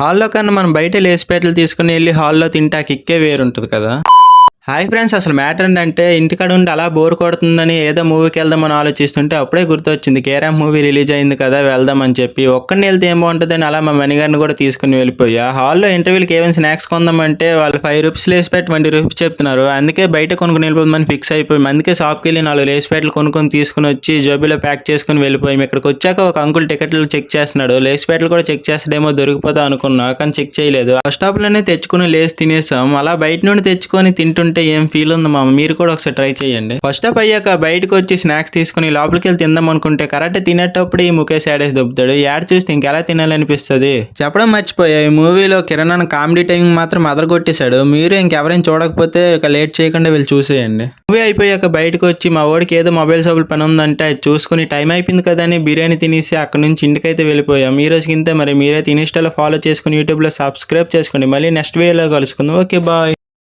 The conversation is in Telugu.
హాల్లో కన్నా మనం బయట లేసిపేటలు తీసుకుని వెళ్ళి హాల్లో తింటే ఆ కిక్కే వేరుంటుంది కదా. హాయ్ ఫ్రెండ్స్, అసలు మ్యాటర్ ఏంటంటే ఇంటికాడ ఉండి అలా బోర్ కొడుతుందని ఏదో మూవీకి వెళ్దామని ఆలోచిస్తుంటే అప్పుడే గుర్తొచ్చింది కేరామ్ మూవీ రిలీజ్ అయింది కదా, వెళ్దామని చెప్పి. ఒక్కడిని వెళ్తే ఏం బాగుంటుందని అలా మా మణిగారిని కూడా తీసుకుని వెళ్ళిపోయా. హాల్లో ఇంటర్వ్యూకి ఏమైనా స్నాక్స్ కొందామంటే వాళ్ళు 5 రూపీస్ లేసిపెట్టి 20 రూపీస్ చెప్తున్నారు. అందుకే బయట కొనుక్కుని వెళ్ళిపోమని ఫిక్స్ అయిపోయి అందుకే షాప్కి వెళ్ళి 4 లేసిపెట్లు కొనుక్కొని తీసుకుని వచ్చి జోబీలో ప్యాక్ చేసుకుని వెళ్ళిపోయాం. ఇక్కడికి వచ్చాక ఒక అంకుల్ టికెట్లు చెక్ చేస్తున్నాడు. లేసిపెట్లు కూడా చెక్ చేస్తాడేమో దొరికిపోతా అనుకున్నా, కానీ చెక్ చేయలేదు. బస్ స్టాప్ లోనే తెచ్చుకుని లేసి తినేసాం. అలా బయట నుండి తెచ్చుకొని తింటుంటే ఏం ఫీల్ ఉంది మామ, మీరు కూడా ఒకసారి ట్రై చేయండి. ఫస్ట్ స్టాప్ అయ్యాక బయటకు వచ్చి స్నాక్స్ తీసుకుని లోపలికి వెళ్ళి తిందాం అనుకుంటే కరెక్ట్ తినేటప్పుడు ఈ ముఖేష్ యాడేసి దొబ్బుతాడు. యాడ్ చూస్తే ఇంకెలా తినాలనిపిస్తుంది. చెప్పడం మర్చిపోయా, ఈ మూవీలో కిరణ్ అన్న కామెడీ టైమింగ్ మాత్రం అదరగొట్టేశాడు. మీరు ఇంకెవరైనా చూడకపోతే ఇక లేట్ చేయకుండా వెళ్ళి చూసేయండి. మూవీ అయిపోయాక బయటకు వచ్చి మా వాడికి ఏదో మొబైల్ షాపుల పని ఉందంటే అది చూసుకుని టైం అయిపోయింది కదా అని బిర్యానీ తినేసి అక్కడ నుంచి ఇంటికైతే వెళ్ళిపోయాం. ఈ రోజుకి ఇంతే. మరి మీరైతే ఇన్స్టాలో ఫాలో చేసుకుని యూట్యూబ్లో సబ్స్క్రైబ్ చేసుకోండి. మళ్ళీ నెక్స్ట్ వీడియోలో కలుసుకుందాం. Okay, bye.